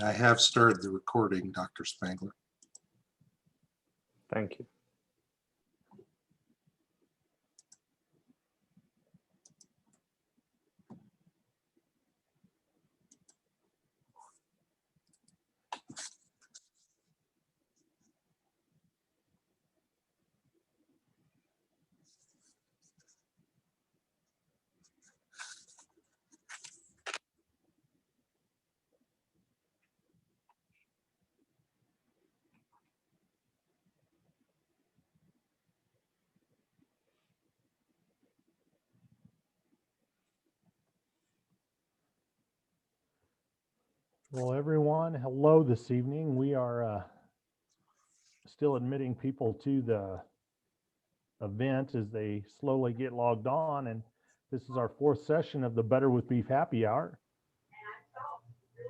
I have started the recording, Dr. Spangler. Thank you. Well, everyone, hello this evening. We are still admitting people to the event as they slowly get logged on. And this is our fourth session of the Better with Beef Happy Hour.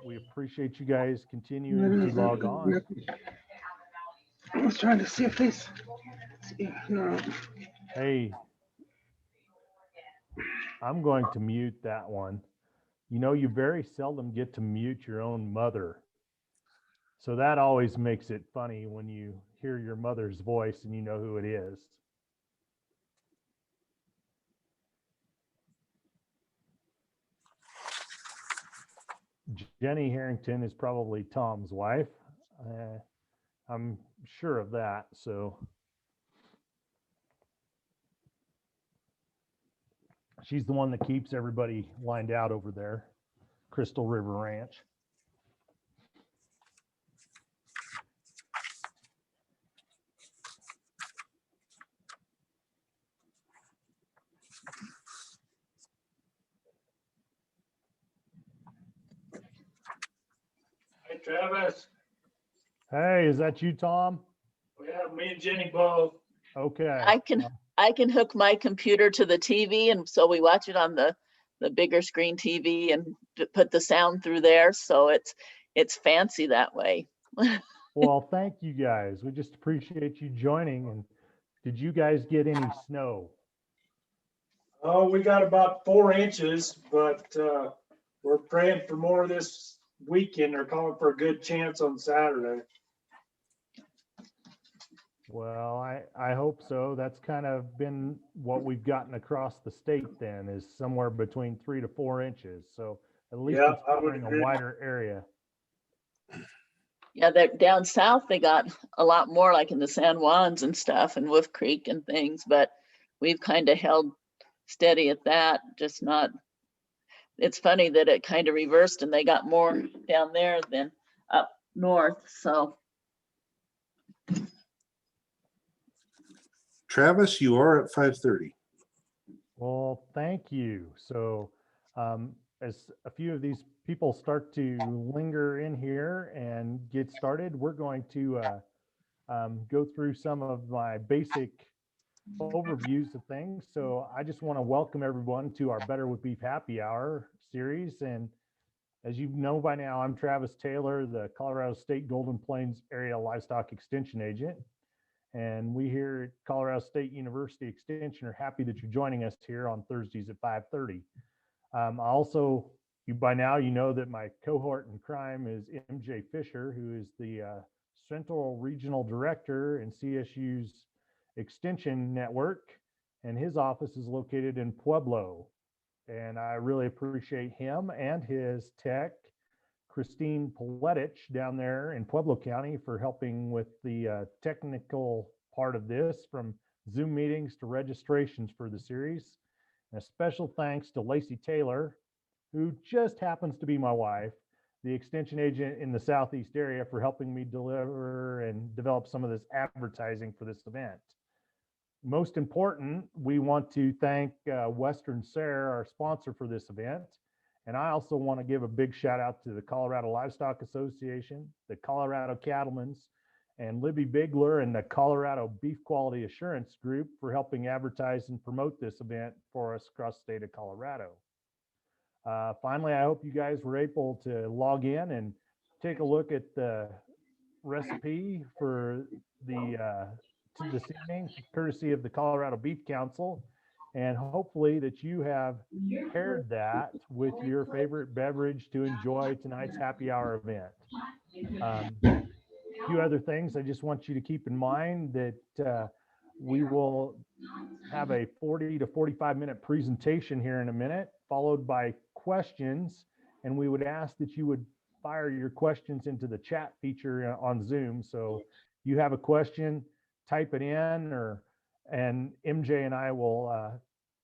We appreciate you guys continuing to log on. I was trying to see if these. No. Hey, I'm going to mute that one. You know, you very seldom get to mute your own mother. So that always makes it funny when you hear your mother's voice and you know who it is. Jenny Harrington is probably Tom's wife. I'm sure of that. So she's the one that keeps everybody lined out over there, Crystal River Ranch. Hey, Travis. Hey, is that you, Tom? Yeah, me and Jenny both. Okay. I can hook my computer to the TV, and so we watch it on the bigger screen TV and put the sound through there. So it's fancy that way. Well, thank you guys. We just appreciate you joining. And did you guys get any snow? Oh, we got about 4 inches, but we're praying for more this weekend. They're calling for a good chance on Saturday. Well, I hope so. That's kind of been what we've gotten across the state then, is somewhere between 3 to 4 inches. So at least Yeah, it's I would covering a agree. wider area. Yeah, they're down south. They got a lot more, like in the San Juans and stuff, and Wolf Creek and things. But we've kind of held steady at that. Just not. It's funny that it kind of reversed, and they got more down there than up north. So. Travis, you are at 5:30. Well, thank you. So as a few of these people start to linger in here and get started, we're going to go through some of my basic overviews of things. So I just want to welcome everyone to our Better with Beef Happy Hour series. And as you know by now, I'm Travis Taylor, the Colorado State Golden Plains Area Livestock Extension Agent. And we here at Colorado State University Extension are happy that you're joining us here on Thursdays at 5:30. Also, by now, you know that my cohort in crime is MJ Fisher, who is the Central Regional Director in CSU's Extension Network, and his office is located in Pueblo. And I really appreciate him and his tech, Christine Poletich, down there in Pueblo County, for helping with the technical part of this, from Zoom meetings to registrations for the series. And a special thanks to Lacey Taylor, who just happens to be my wife, the extension agent in the Southeast area, for helping me deliver and develop some of this advertising for this event. Most important, we want to thank Western Sare, our sponsor for this event. And I also want to give a big shout out to the Colorado Livestock Association, the Colorado Cattlemen's, and Libby Bigler and the Colorado Beef Quality Assurance Group for helping advertise and promote this event for us across the state of Colorado. Finally, I hope you guys were able to log in and take a look at the recipe for this evening, courtesy of the Colorado Beef Council. and hopefully that you have paired that with your favorite beverage to enjoy tonight's happy hour event. A few other things I just want you to keep in mind that we will have a 40 to 45-minute presentation here in a minute, followed by questions. And we would ask that you would fire your questions into the chat feature on Zoom. So you have a question, type it in, and MJ and I will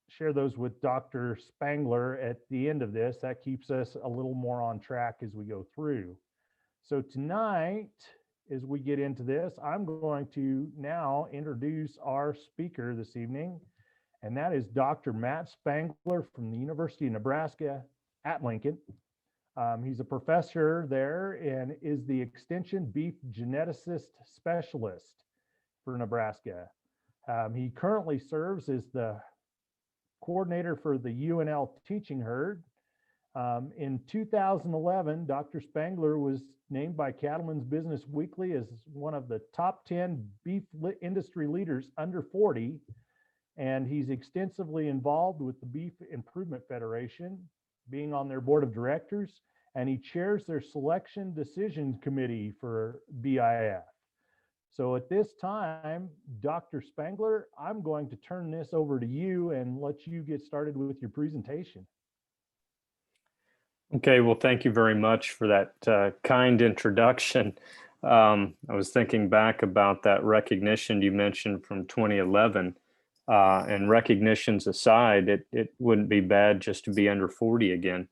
share those with Dr. Spangler at the end of this. That keeps us a little more on track as we go through. So tonight, as we get into this, I'm going to now introduce our speaker this evening, and that is Dr. Matt Spangler from the University of Nebraska at Lincoln. He's a professor there and is the Extension Beef Geneticist Specialist for Nebraska. He currently serves as the coordinator for the UNL teaching herd. In 2011, Dr. Spangler was named by Cattlemen's Business Weekly as one of the top 10 beef industry leaders under 40, and he's extensively involved with the Beef Improvement Federation, being on their board of directors, and he chairs their selection decision committee for BIF. So at this time, Dr. Spangler, I'm going to turn this over to you and let you get started with your presentation. Okay, well, thank you very much for that kind introduction. I was thinking back about that recognition you mentioned from 2011, and recognitions aside, it wouldn't be bad just to be under 40 again.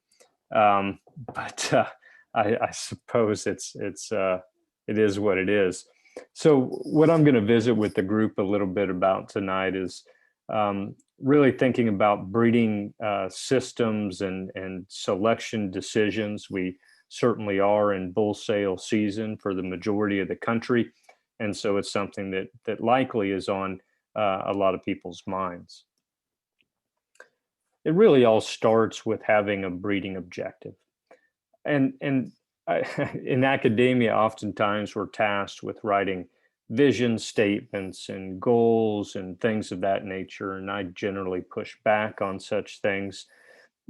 But I suppose it is what it is. So what I'm going to visit with the group a little bit about tonight is really thinking about breeding systems and selection decisions. We certainly are in bull sale season for the majority of the country. And so it's something that likely is on a lot of people's minds. It really all starts with having a breeding objective. And in academia, oftentimes we're tasked with writing vision statements and goals and things of that nature. And I generally push back on such things.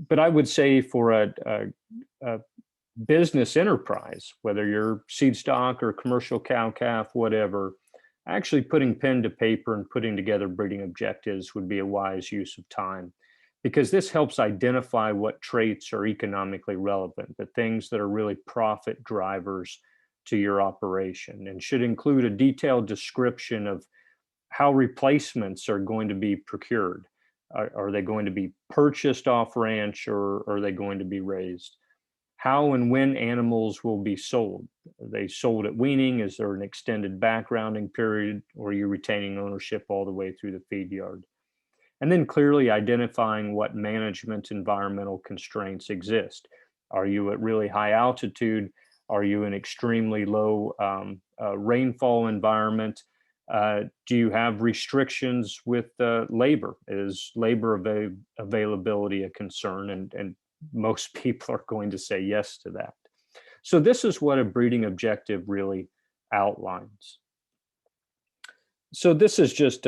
But I would say for a business enterprise, whether you're seed stock or commercial cow-calf, whatever, actually putting pen to paper and putting together breeding objectives would be a wise use of time, because this helps identify what traits are economically relevant, the things that are really profit drivers to your operation, and should include a detailed description of how replacements are going to be procured. Are they going to be purchased off ranch, or are they going to be raised? How and when animals will be sold. Are they sold at weaning? Is there an extended backgrounding period, or are you retaining ownership all the way through the feed yard? And then clearly identifying what management environmental constraints exist. Are you at really high altitude? Are you in extremely low rainfall environment? Do you have restrictions with labor? Is labor availability a concern? And most people are going to say yes to that. So this is what a breeding objective really outlines. So this is just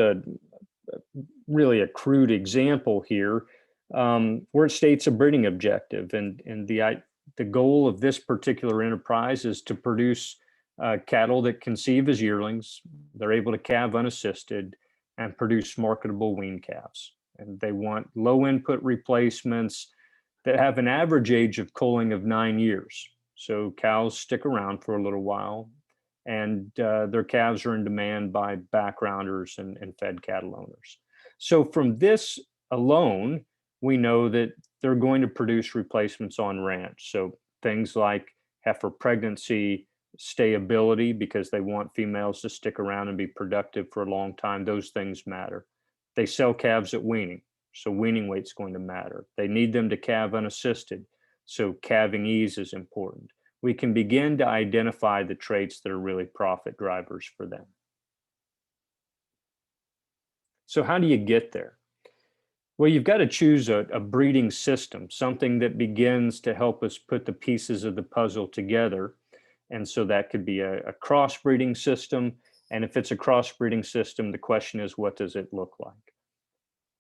really a crude example here, where it states a breeding objective, and the goal of this particular enterprise is to produce cattle that conceive as yearlings. They're able to calve unassisted and produce marketable wean calves. And they want low input replacements that have an average age of culling of 9 years. So cows stick around for a little while, and their calves are in demand by backgrounders and fed cattle owners. So from this alone, we know that they're going to produce replacements on ranch. So things like heifer pregnancy, stayability, because they want females to stick around and be productive for a long time, those things matter. They sell calves at weaning, so weaning weight's going to matter. They need them to calve unassisted, so calving ease is important. We can begin to identify the traits that are really profit drivers for them. So how do you get there? Well, you've got to choose a breeding system, something that begins to help us put the pieces of the puzzle together. And so that could be a crossbreeding system. And if it's a crossbreeding system, the question is, what does it look like?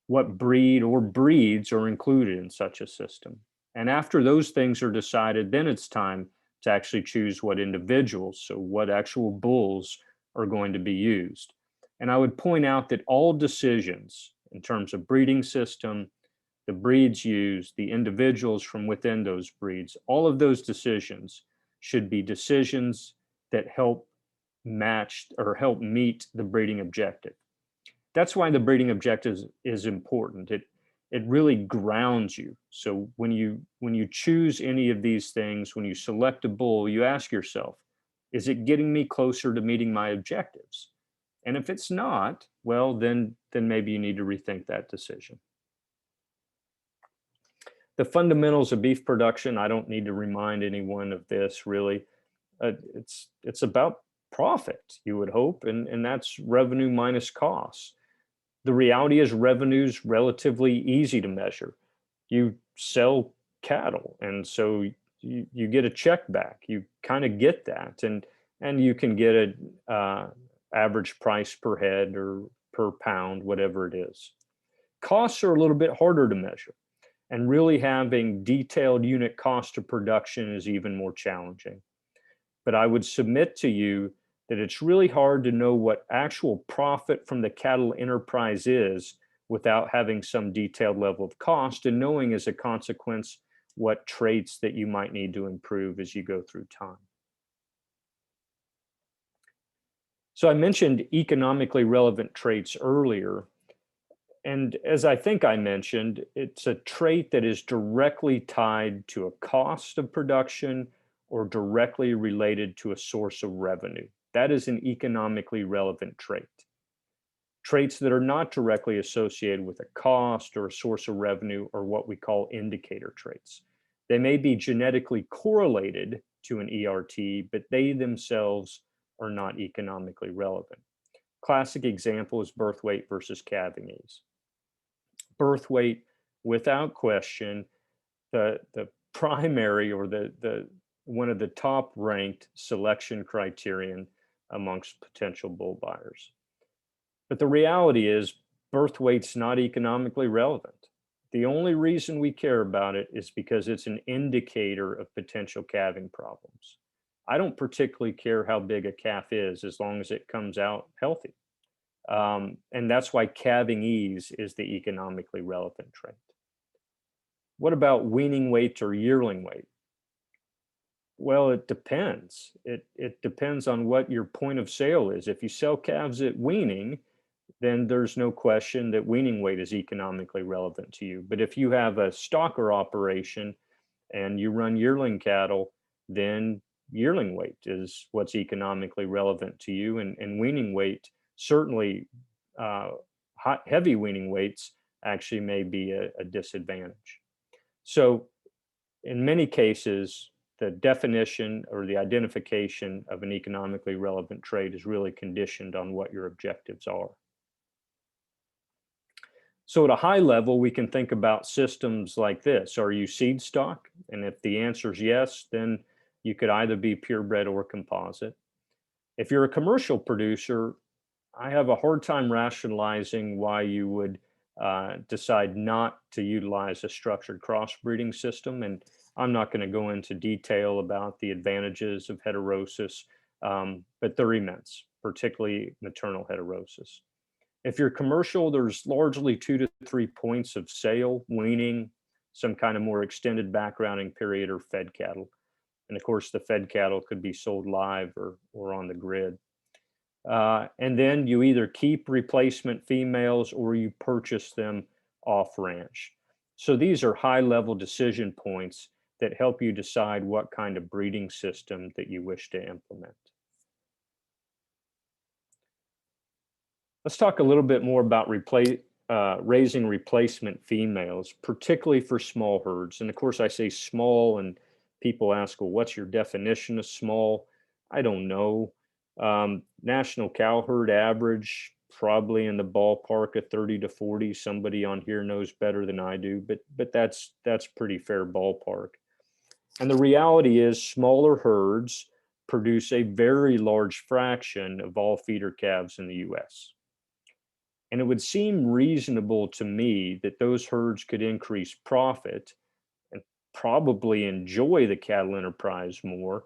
what breed or breeds are included in such a system. And after those things are decided, then it's time to actually choose what individuals, so what actual bulls are going to be used. And I would point out that all decisions in terms of breeding system, the breeds used, the individuals from within those breeds, all of those decisions should be decisions that help match or help meet the breeding objective. That's why the breeding objective is important. It really grounds you. So when you choose any of these things, when you select a bull, you ask yourself, is it getting me closer to meeting my objectives? And if it's not, well, then maybe you need to rethink that decision. The fundamentals of beef production, I don't need to remind anyone of this really. It's about profit, you would hope, and that's revenue minus costs. The reality is revenue's relatively easy to measure. You sell cattle, and so you get a check back. You kind of get that, and you can get a average price per head or per pound, whatever it is. Costs are a little bit harder to measure, and really having detailed unit cost of production is even more challenging. But I would submit to you that it's really hard to know what actual profit from the cattle enterprise is without having some detailed level of cost and knowing as a consequence what traits that you might need to improve as you go through time. So I mentioned economically relevant traits earlier. And as I think I mentioned, it's a trait that is directly tied to a cost of production or directly related to a source of revenue. That is an economically relevant trait. Traits that are not directly associated with a cost or a source of revenue are what we call indicator traits. They may be genetically correlated to an ERT, but they themselves are not economically relevant. Classic example is birth weight versus calving ease. Birth weight, without question, the primary or the one of the top ranked selection criterion amongst potential bull buyers. But the reality is birth weight's not economically relevant. The only reason we care about it is because it's an indicator of potential calving problems. I don't particularly care how big a calf is as long as it comes out healthy. And that's why calving ease is the economically relevant trait. What about weaning weight or yearling weight? Well, it depends. It depends on what your point of sale is. If you sell calves at weaning, then there's no question that weaning weight is economically relevant to you. But if you have a stocker operation and you run yearling cattle, then yearling weight is what's economically relevant to you. And weaning weight, certainly heavy weaning weights actually may be a disadvantage. So in many cases, the definition or the identification of an economically relevant trait is really conditioned on what your objectives are. So at a high level, we can think about systems like this. Are you seed stock? And if the answer is yes, then you could either be purebred or composite. If you're a commercial producer, I have a hard time rationalizing why you would decide not to utilize a structured crossbreeding system. And I'm not going to go into detail about the advantages of heterosis, but they're immense, particularly maternal heterosis. If you're commercial, there's largely 2 to 3 points of sale, weaning, some kind of more extended backgrounding period, or fed cattle. And of course, the fed cattle could be sold live or on the grid. And then you either keep replacement females or you purchase them off ranch. So these are high-level decision points that help you decide what kind of breeding system that you wish to implement. Let's talk a little bit more about raising replacement females, particularly for small herds. And of course, I say small, and people ask, well, what's your definition of small? I don't know. National cow herd average, probably in the ballpark of 30 to 40. Somebody on here knows better than I do, but that's pretty fair ballpark. And the reality is smaller herds produce a very large fraction of all feeder calves in the US. And it would seem reasonable to me that those herds could increase profit and probably enjoy the cattle enterprise more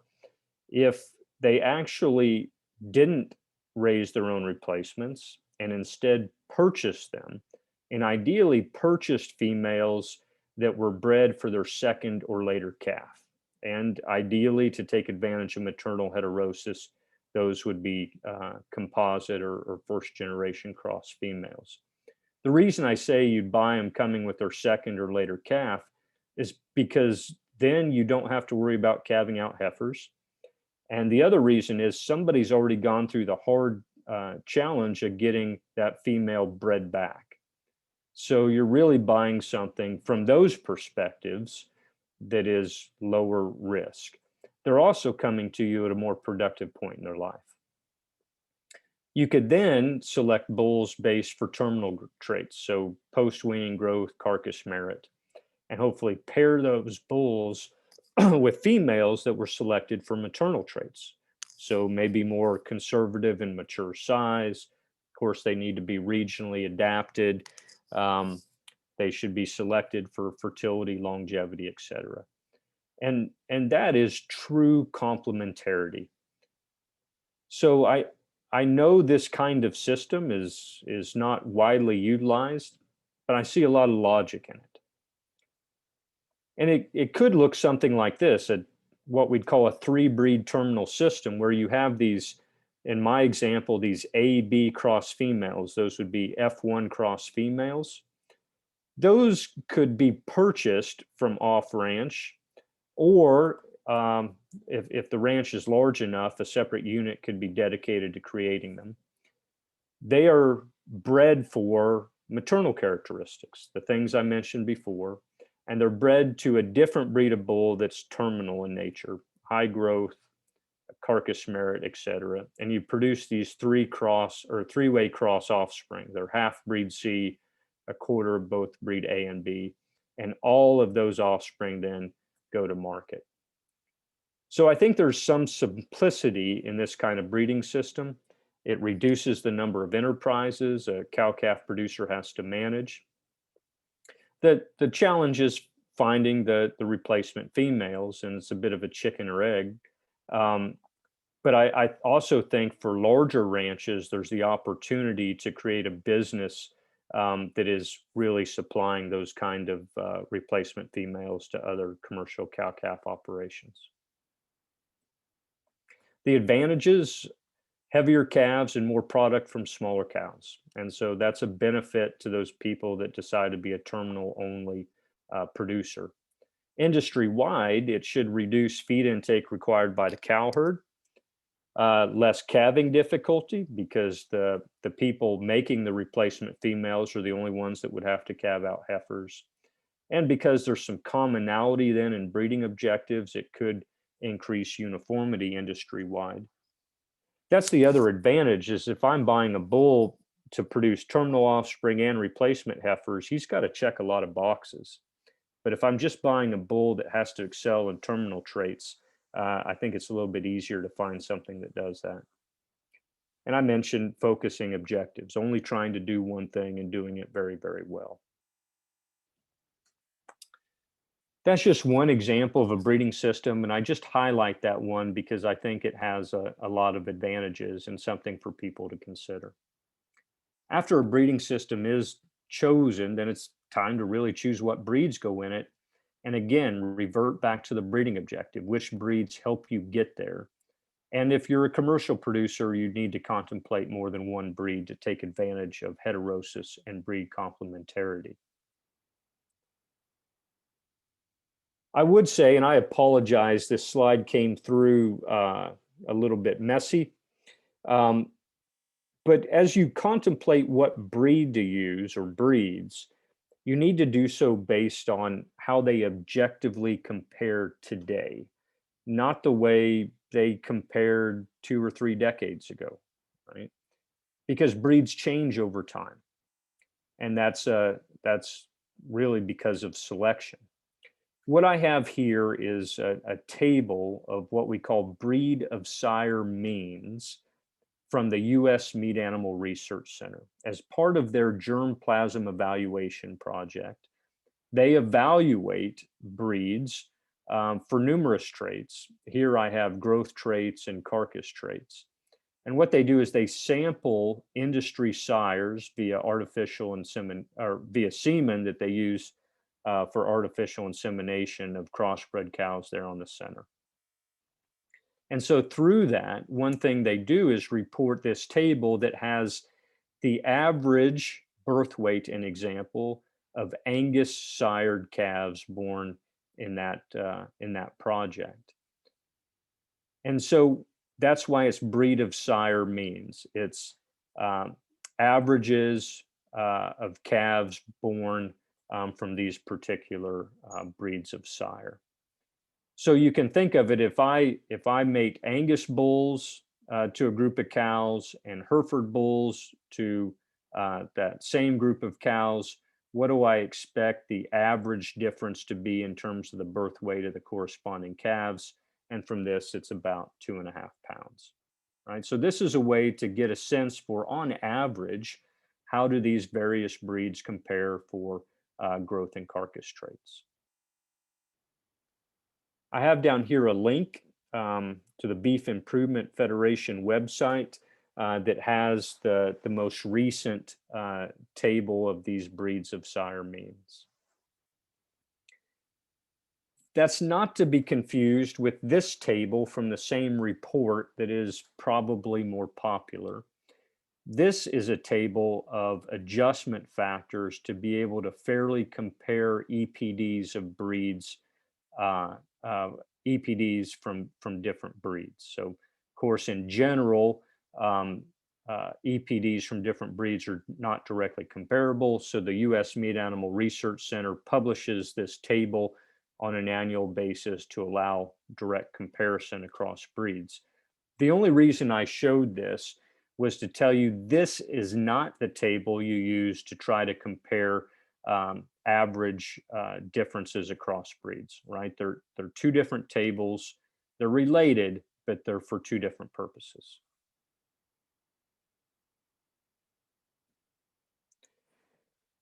if they actually didn't raise their own replacements and instead purchased them, and ideally purchased females that were bred for their second or later calf. And ideally, to take advantage of maternal heterosis, those would be composite or first generation cross females. The reason I say you'd buy them coming with their second or later calf is because then you don't have to worry about calving out heifers. And the other reason is somebody's already gone through the hard challenge of getting that female bred back. So you're really buying something from those perspectives that is lower risk. They're also coming to you at a more productive point in their life. You could then select bulls based for terminal traits, so post-weaning growth, carcass merit, and hopefully pair those bulls with females that were selected for maternal traits. So maybe more conservative and mature size. Of course, they need to be regionally adapted. They should be selected for fertility, longevity, etc. And that is true complementarity. So I know this kind of system is not widely utilized, but I see a lot of logic in it. And it could look something like this, at what we'd call a 3-breed terminal system, where you have these, in my example, these A-B cross females. Those would be F1 cross females. Those could be purchased from off ranch, or if the ranch is large enough, a separate unit could be dedicated to creating them. They are bred for maternal characteristics, the things I mentioned before, and they're bred to a different breed of bull that's terminal in nature, high growth, carcass merit, etc. And you produce these 3-way cross offspring. They're half breed C, a quarter of both breed A and B, and all of those offspring then go to market. So I think there's some simplicity in this kind of breeding system. It reduces the number of enterprises a cow-calf producer has to manage. The challenge is finding the replacement females, and it's a bit of a chicken or egg. But I also think for larger ranches, there's the opportunity to create a business that is really supplying those kind of replacement females to other commercial cow-calf operations. The advantages: heavier calves and more product from smaller cows. And so that's a benefit to those people that decide to be a terminal only producer. Industry-wide, it should reduce feed intake required by the cow herd, less calving difficulty because the people making the replacement females are the only ones that would have to calve out heifers. And because there's some commonality then in breeding objectives, it could increase uniformity industry-wide. That's the other advantage, is if I'm buying a bull to produce terminal offspring and replacement heifers, he's got to check a lot of boxes. But if I'm just buying a bull that has to excel in terminal traits, I think it's a little bit easier to find something that does that. And I mentioned focusing objectives, only trying to do one thing and doing it very, very well. That's just one example of a breeding system, and I just highlight that one because I think it has a lot of advantages and something for people to consider. After a breeding system is chosen, then it's time to really choose what breeds go in it. And again, revert back to the breeding objective, which breeds help you get there. And if you're a commercial producer, you need to contemplate more than one breed to take advantage of heterosis and breed complementarity. I would say, and I apologize, this slide came through a little bit messy. But as you contemplate what breed to use or breeds, you need to do so based on how they objectively compare today, not the way they compared 2 or 3 decades ago, right? Because breeds change over time. And that's really because of selection. What I have here is a table of what we call breed of sire means from the U.S. Meat Animal Research Center. As part of their germplasm evaluation project, they evaluate breeds for numerous traits. Here I have growth traits and carcass traits. And what they do is they sample industry sires via artificial insemination, or via semen that they use for artificial insemination of crossbred cows there on the center. And so through that, one thing they do is report this table that has the average birth weight, an example, of Angus sired calves born in that project. And so that's why it's breed of sire means. It's averages of calves born from these particular breeds of sire. So you can think of it, if I make Angus bulls to a group of cows and Hereford bulls to that same group of cows, what do I expect the average difference to be in terms of the birth weight of the corresponding calves? And from this, it's about 2.5 pounds, right? So this is a way to get a sense for, on average, how do these various breeds compare for growth and carcass traits. I have down here a link to the Beef Improvement Federation website that has the most recent table of these breeds of sire means. That's not to be confused with this table from the same report that is probably more popular. This is a table of adjustment factors to be able to fairly compare EPDs of breeds EPDs from different breeds. So, of course, in general, EPDs from different breeds are not directly comparable. So the U.S. Meat Animal Research Center publishes this table on an annual basis to allow direct comparison across breeds. The only reason I showed this was to tell you this is not the table you use to try to compare average differences across breeds, right? They're two different tables. They're related, but they're for two different purposes.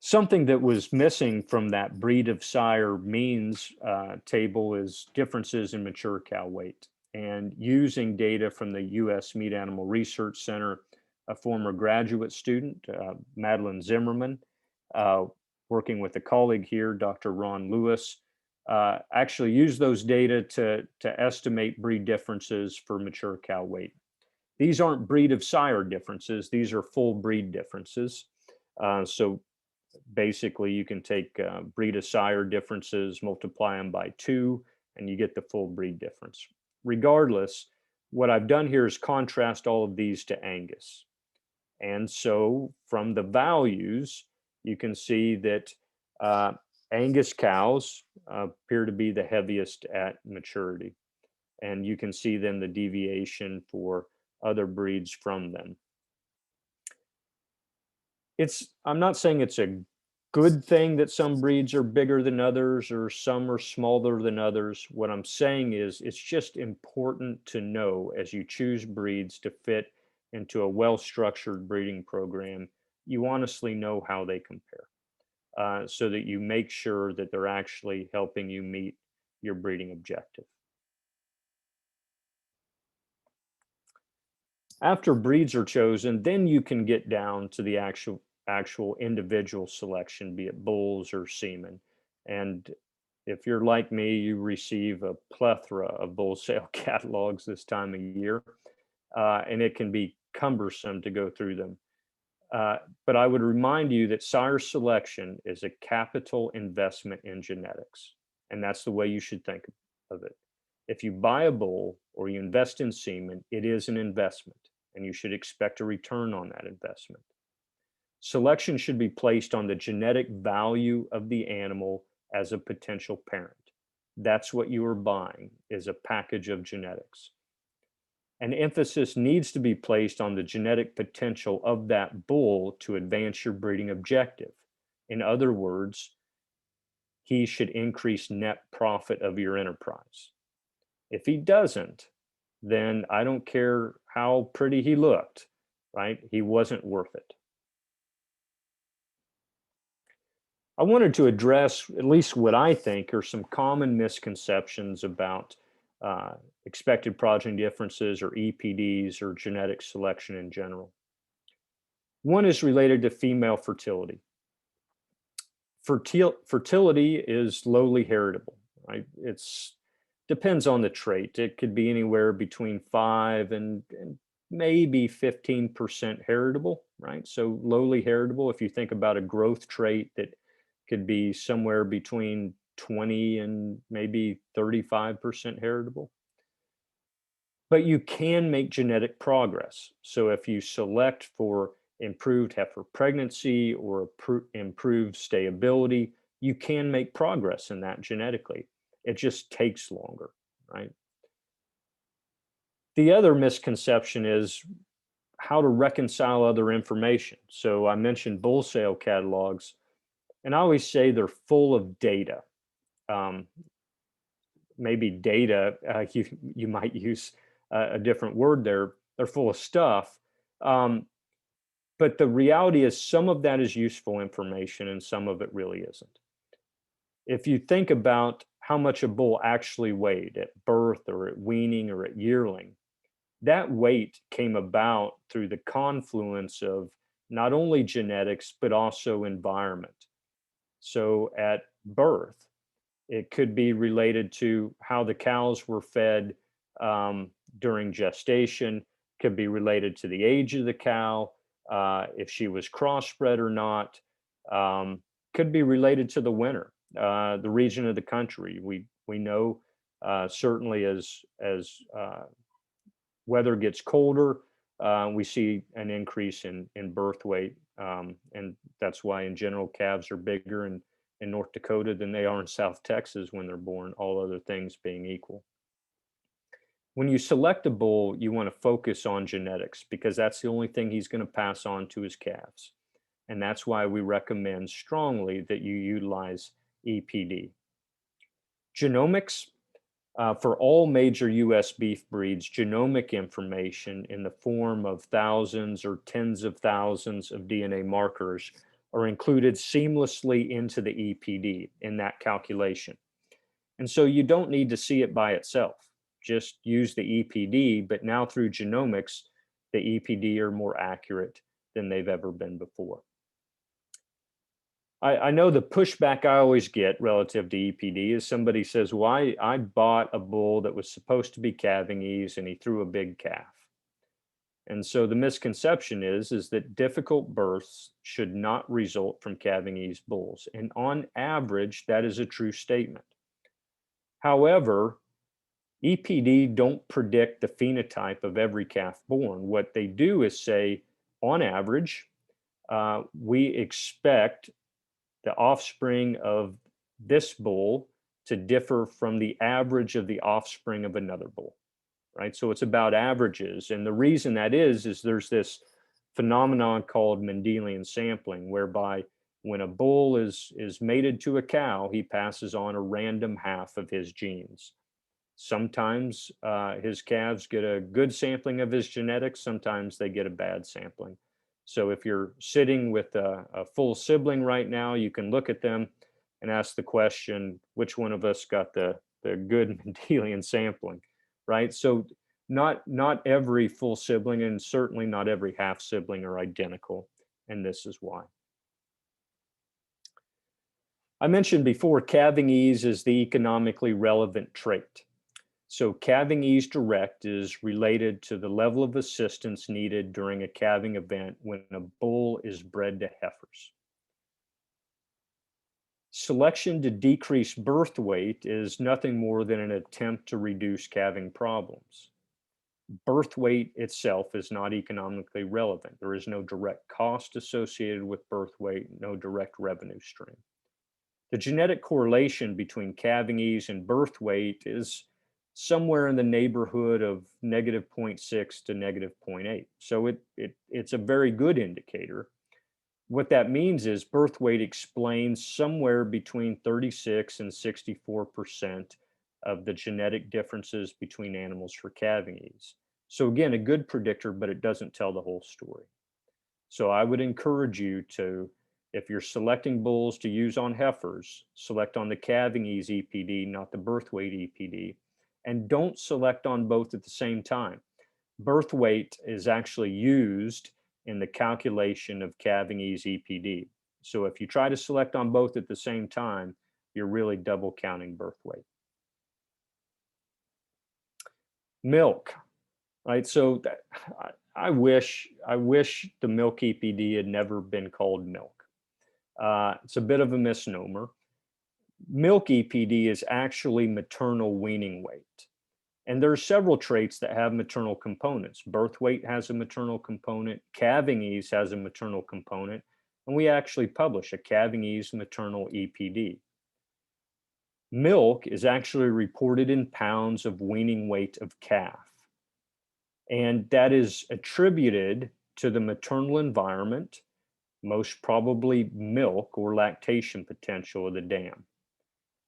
Something that was missing from that breed of sire means table is differences in mature cow weight. And using data from the U.S. Meat Animal Research Center, a former graduate student, Madeline Zimmerman, working with a colleague here, Dr. Ron Lewis, actually used those data to estimate breed differences for mature cow weight. These aren't breed of sire differences, these are full breed differences. So basically you can take breed of sire differences, multiply them by 2, and you get the full breed difference. Regardless, what I've done here is contrast all of these to Angus. And so from the values, you can see that Angus cows appear to be the heaviest at maturity. And you can see then the deviation for other breeds from them. I'm not saying it's a good thing that some breeds are bigger than others or some are smaller than others. What I'm saying is it's just important to know as you choose breeds to fit into a well-structured breeding program, you honestly know how they compare so that you make sure that they're actually helping you meet your breeding objective. After breeds are chosen, then you can get down to the actual individual selection, be it bulls or semen. And if you're like me, you receive a plethora of bull sale catalogs this time of year, and it can be cumbersome to go through them. But I would remind you that sire selection is a capital investment in genetics, and that's the way you should think of it. If you buy a bull or you invest in semen, it is an investment, and you should expect a return on that investment. Selection should be placed on the genetic value of the animal as a potential parent. That's what you are buying, is a package of genetics. An emphasis needs to be placed on the genetic potential of that bull to advance your breeding objective. In other words, he should increase net profit of your enterprise. If he doesn't, then I don't care how pretty he looked. right? He wasn't worth it. I wanted to address at least what I think are some common misconceptions about expected progeny differences, or EPDs, or genetic selection in general. One is related to female fertility. Fertility is lowly heritable, right? It's depends on the trait. It could be anywhere between 5 and maybe 15% heritable, right? So lowly heritable, if you think about a growth trait that could be somewhere between 20 and maybe 35% heritable. But you can make genetic progress. So if you select for improved heifer pregnancy or improved stability, you can make progress in that genetically. It just takes longer, right? The other misconception is how to reconcile other information. So I mentioned bull sale catalogs, and I always say they're full of data. Maybe data, you might use a different word there. They're full of stuff. But the reality is some of that is useful information and some of it really isn't. If you think about how much a bull actually weighed at birth or at weaning or at yearling, that weight came about through the confluence of not only genetics, but also environment. So at birth, it could be related to how the cows were fed during gestation, could be related to the age of the cow, if she was crossbred or not, could be related to the winter, the region of the country. We know certainly as weather gets colder, we see an increase in birth weight, and that's why in general calves are bigger in North Dakota than they are in South Texas when they're born, all other things being equal. When you select a bull, you want to focus on genetics because that's the only thing he's going to pass on to his calves. And that's why we recommend strongly that you utilize EPD. Genomics, for all major U.S. beef breeds, genomic information in the form of thousands or tens of thousands of DNA markers are included seamlessly into the EPD in that calculation. And so you don't need to see it by itself. Just use the EPD, but now through genomics, the EPD are more accurate than they've ever been before. I know the pushback I always get relative to EPD is somebody says, well, I bought a bull that was supposed to be calving ease and he threw a big calf. And so the misconception is that difficult births should not result from calving ease bulls. And on average, that is a true statement. However, EPD don't predict the phenotype of every calf born. What they do is say, on average, we expect the offspring of this bull to differ from the average of the offspring of another bull, right? So it's about averages. And the reason that is there's this phenomenon called Mendelian sampling, whereby when a bull is mated to a cow, he passes on a random half of his genes. Sometimes his calves get a good sampling of his genetics, sometimes they get a bad sampling. So if you're sitting with a full sibling right now, you can look at them and ask the question, which one of us got the good Mendelian sampling, right? So not every full sibling and certainly not every half sibling are identical, and this is why. I mentioned before, calving ease is the economically relevant trait. So calving ease direct is related to the level of assistance needed during a calving event when a bull is bred to heifers. Selection to decrease birth weight is nothing more than an attempt to reduce calving problems. Birth weight itself is not economically relevant. There is no direct cost associated with birth weight, no direct revenue stream. The genetic correlation between calving ease and birth weight is somewhere in the neighborhood of -0.6 to -0.8. So it's a very good indicator. What that means is birth weight explains somewhere between 36 and 64% of the genetic differences between animals for calving ease. So again, a good predictor, but it doesn't tell the whole story. So I would encourage you to, if you're selecting bulls to use on heifers, select on the calving ease EPD, not the birth weight EPD, and don't select on both at the same time. Birth weight is actually used in the calculation of calving ease EPD. So if you try to select on both at the same time, you're really double counting birth weight. Milk, right? So I wish the milk EPD had never been called milk. It's a bit of a misnomer. Milk EPD is actually maternal weaning weight. And there are several traits that have maternal components. Birth weight has a maternal component, calving ease has a maternal component, and we actually publish a calving ease maternal EPD. Milk is actually reported in pounds of weaning weight of calf. And that is attributed to the maternal environment, most probably milk or lactation potential of the dam.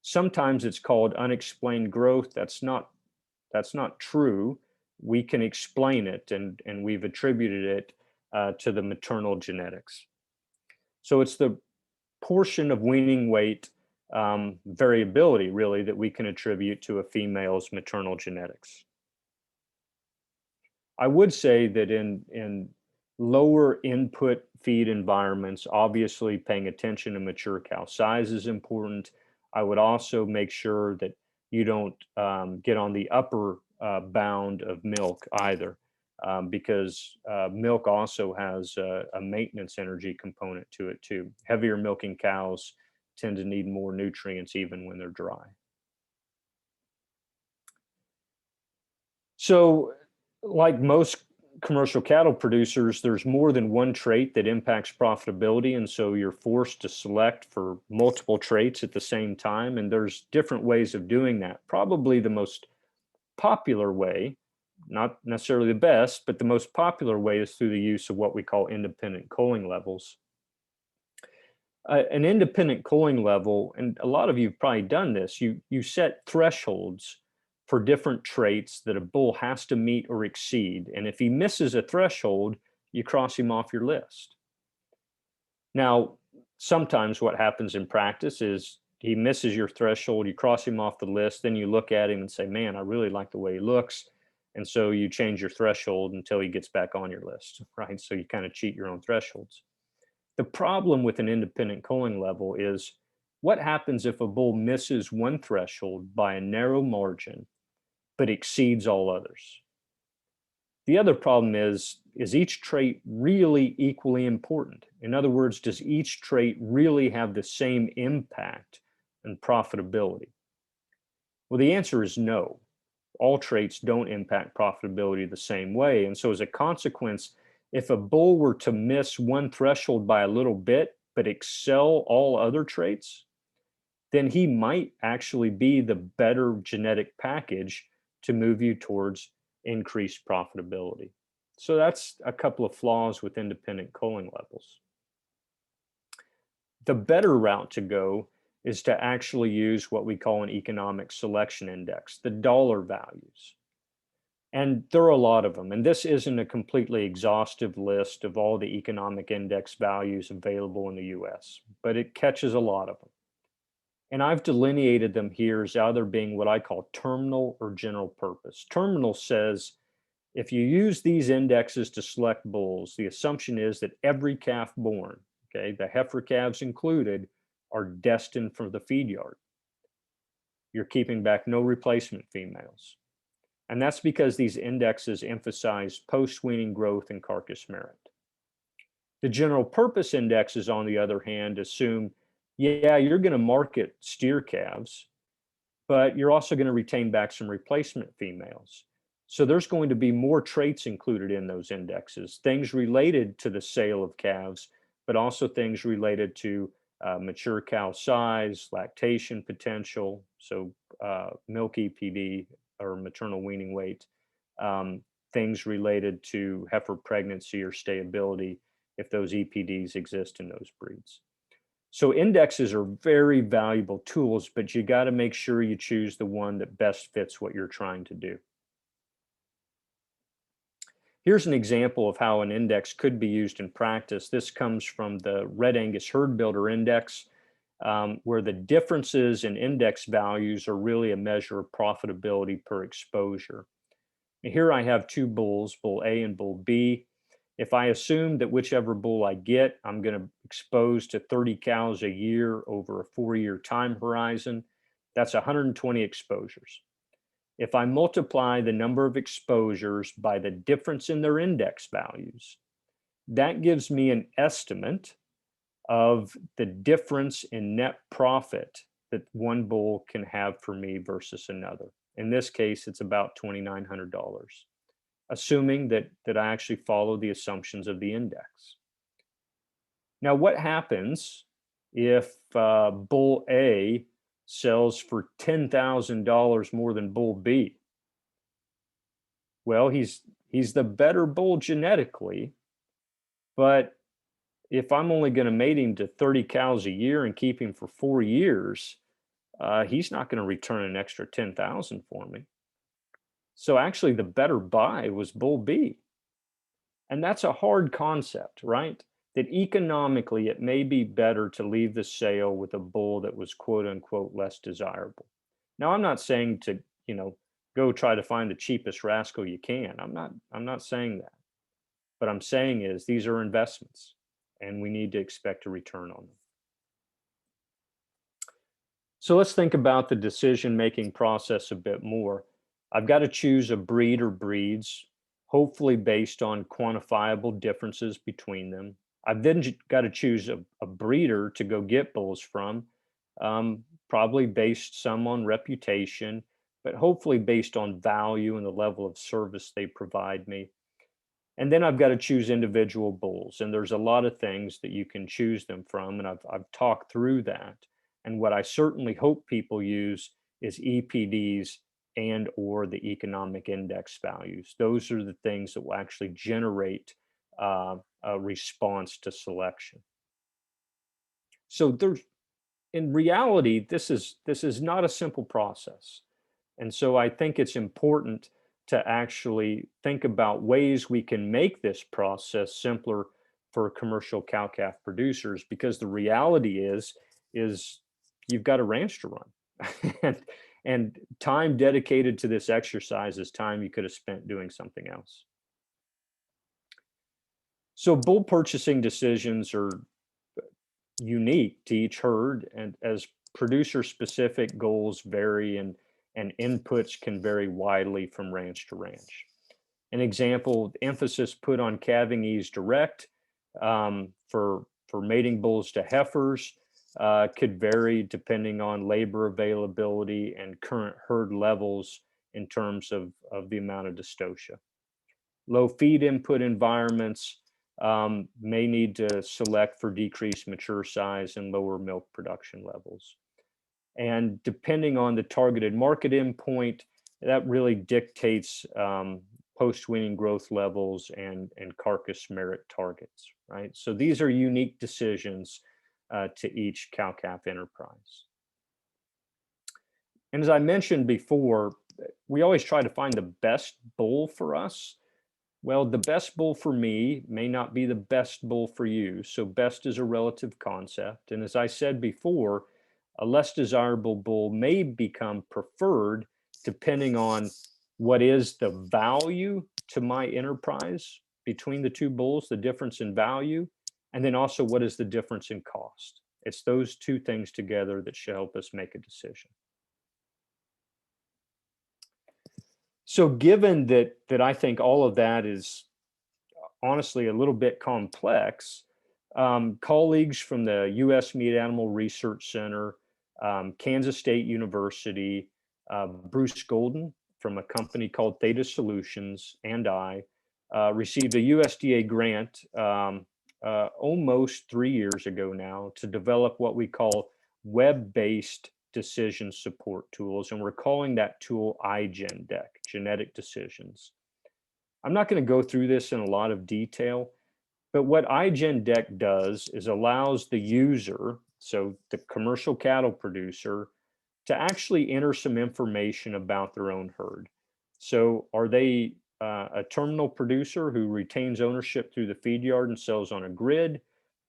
Sometimes it's called unexplained growth. That's not true. We can explain it, and we've attributed it to the maternal genetics. So it's the portion of weaning weight variability, really, that we can attribute to a female's maternal genetics. I would say that in lower input feed environments, obviously paying attention to mature cow size is important. I would also make sure that you don't get on the upper bound of milk either, because milk also has a maintenance energy component to it too. Heavier milking cows tend to need more nutrients even when they're dry. So, like most commercial cattle producers, there's more than one trait that impacts profitability, and so you're forced to select for multiple traits at the same time, and there's different ways of doing that. Probably the most popular way, not necessarily the best, but the most popular way is through the use of what we call independent culling levels. An independent culling level, and a lot of you have probably done this, you set thresholds for different traits that a bull has to meet or exceed. And if he misses a threshold, you cross him off your list. Now, sometimes what happens in practice is he misses your threshold, you cross him off the list, then you look at him and say, man, I really like the way he looks. And so you change your threshold until he gets back on your list, right? So you kind of cheat your own thresholds. The problem with an independent culling level is what happens if a bull misses one threshold by a narrow margin but exceeds all others? The other problem is each trait really equally important? In other words, does each trait really have the same impact and profitability? Well, the answer is no. All traits don't impact profitability the same way. And so as a consequence, if a bull were to miss one threshold by a little bit, but excel all other traits, then he might actually be the better genetic package to move you towards increased profitability. So that's a couple of flaws with independent culling levels. The better route to go is to actually use what we call an economic selection index, the dollar values. And there are a lot of them. And this isn't a completely exhaustive list of all the economic index values available in the US, but it catches a lot of them. And I've delineated them here as either being what I call terminal or general purpose. Terminal says, if you use these indexes to select bulls, the assumption is that every calf born, okay, the heifer calves included, are destined for the feed yard. You're keeping back no replacement females. And that's because these indexes emphasize post-weaning growth and carcass merit. The general purpose indexes, on the other hand, assume, yeah, you're going to market steer calves, but you're also going to retain back some replacement females. So there's going to be more traits included in those indexes, things related to the sale of calves, but also things related to mature cow size, lactation potential, so milk EPD or maternal weaning weight, things related to heifer pregnancy or stayability if those EPDs exist in those breeds. So indexes are very valuable tools, but you got to make sure you choose the one that best fits what you're trying to do. Here's an example of how an index could be used in practice. This comes from the Red Angus Herd Builder Index, where the differences in index values are really a measure of profitability per exposure. Here I have two bulls, bull A and bull B. If I assume that whichever bull I get, I'm going to expose to 30 cows a year over a 4-year time horizon, that's 120 exposures. If I multiply the number of exposures by the difference in their index values, that gives me an estimate of the difference in net profit that one bull can have for me versus another. In this case, it's about $2,900, assuming that I actually follow the assumptions of the index. Now, what happens if bull A sells for $10,000 more than bull B? Well, he's the better bull genetically, but if I'm only going to mate him to 30 cows a year and keep him for 4 years, he's not going to return an extra 10,000 for me. So actually the better buy was bull B. And that's a hard concept, right? That economically it may be better to leave the sale with a bull that was quote unquote less desirable. Now, I'm not saying to, go try to find the cheapest rascal you can. I'm not saying that. What I'm saying is these are investments and we need to expect a return on them. So let's think about the decision-making process a bit more. I've got to choose a breed or breeds, hopefully based on quantifiable differences between them. I've then got to choose a breeder to go get bulls from, probably based some on reputation, but hopefully based on value and the level of service they provide me. And then I've got to choose individual bulls. And there's a lot of things that you can choose them from. And I've talked through that. And what I certainly hope people use is EPDs and or the economic index values. Those are the things that will actually generate a response to selection. So in reality, this is not a simple process. And so I think it's important to actually think about ways we can make this process simpler for commercial cow-calf producers, because the reality is you've got a ranch to run. and time dedicated to this exercise is time you could have spent doing something else. So bull purchasing decisions are unique to each herd, and as producer-specific goals vary and inputs can vary widely from ranch to ranch. An example, emphasis put on calving ease direct for mating bulls to heifers could vary depending on labor availability and current herd levels in terms of the amount of dystocia. Low feed input environments may need to select for decreased mature size and lower milk production levels. And depending on the targeted market endpoint, that really dictates post-weaning growth levels and carcass merit targets, right? So these are unique decisions to each cow-calf enterprise. And as I mentioned before, we always try to find the best bull for us. Well, the best bull for me may not be the best bull for you. So best is a relative concept. And as I said before, a less desirable bull may become preferred depending on what is the value to my enterprise between the two bulls, the difference in value, and then also what is the difference in cost. It's those two things together that should help us make a decision. So given that I think all of that is honestly a little bit complex, colleagues from the U.S. Meat Animal Research Center, Kansas State University, Bruce Golden from a company called Theta Solutions, and I received a USDA grant almost 3 years ago now to develop what we call web-based decision support tools. And we're calling that tool iGenDeck, Genetic Decisions. I'm not going to go through this in a lot of detail, but what iGenDeck does is allows the user, so the commercial cattle producer, to actually enter some information about their own herd. So are they a terminal producer who retains ownership through the feed yard and sells on a grid?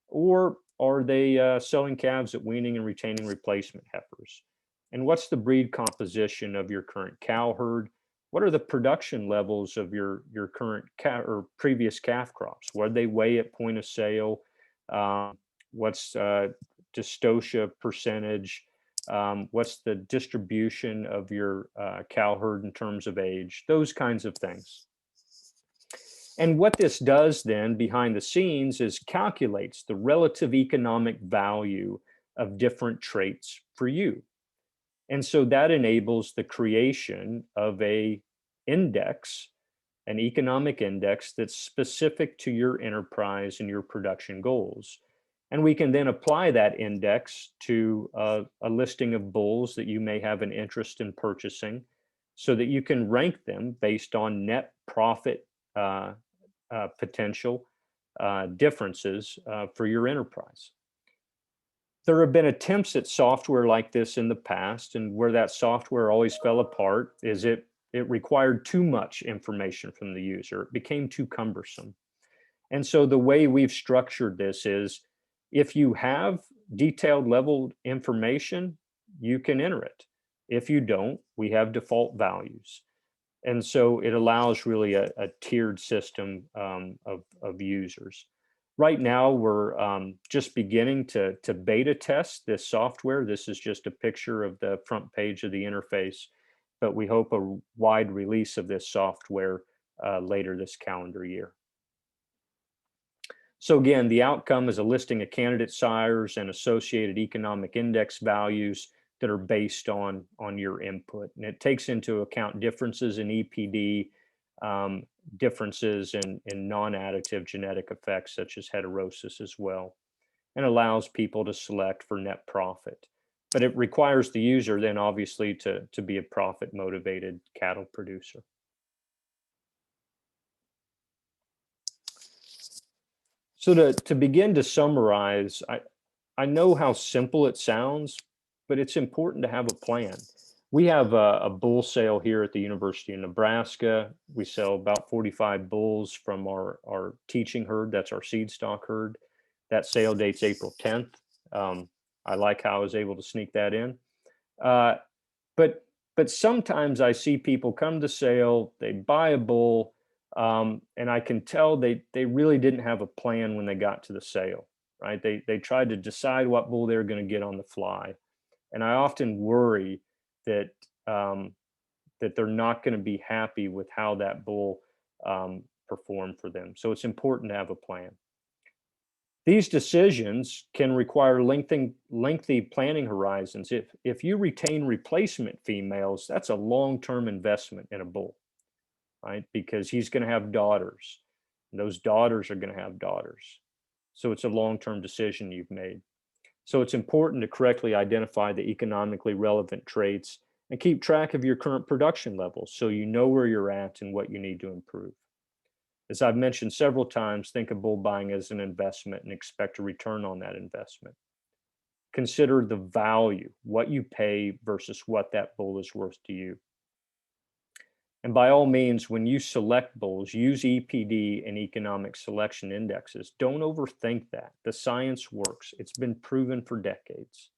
Or are they selling calves at weaning and retaining replacement heifers? And what's the breed composition of your current cow herd? What are the production levels of your current calf or previous calf crops? What do they weigh at point of sale? What's dystocia percentage? What's the distribution of your cow herd in terms of age? Those kinds of things. And what this does then behind the scenes is calculates the relative economic value of different traits for you. And so that enables the creation of an index, an economic index that's specific to your enterprise and your production goals. And we can then apply that index to a listing of bulls that you may have an interest in purchasing so that you can rank them based on net profit potential differences for your enterprise. There have been attempts at software like this in the past, and where that software always fell apart is it required too much information from the user. It became too cumbersome. And so the way we've structured this is if you have detailed level information, you can enter it. If you don't, we have default values. And so it allows really a tiered system of users. Right now, we're just beginning to beta test this software. This is just a picture of the front page of the interface, but we hope a wide release of this software later this calendar year. So again, the outcome is a listing of candidate sires and associated economic index values that are based on your input. And it takes into account differences in EPD, differences in non-additive genetic effects such as heterosis as well, and allows people to select for net profit. But it requires the user then obviously to be a profit motivated cattle producer. So to begin to summarize, I know how simple it sounds, but it's important to have a plan. We have a bull sale here at the University of Nebraska. We sell about 45 bulls from our teaching herd. That's our seed stock herd. That sale date's April 10th. I like how I was able to sneak that in. But sometimes I see people come to sale, they buy a bull, and I can tell they really didn't have a plan when they got to the sale, right? They tried to decide what bull they were going to get on the fly. And I often worry that that they're not going to be happy with how that bull performed for them. So it's important to have a plan. These decisions can require lengthy planning horizons. If you retain replacement females, that's a long-term investment in a bull, right? Because he's going to have daughters, and those daughters are going to have daughters. So it's a long-term decision you've made. So it's important to correctly identify the economically relevant traits and keep track of your current production levels so you know where you're at and what you need to improve. As I've mentioned several times, think of bull buying as an investment and expect a return on that investment. Consider the value, what you pay versus what that bull is worth to you. And by all means, when you select bulls, use EPD and economic selection indexes. Don't overthink that. The science works. It's been proven for decades.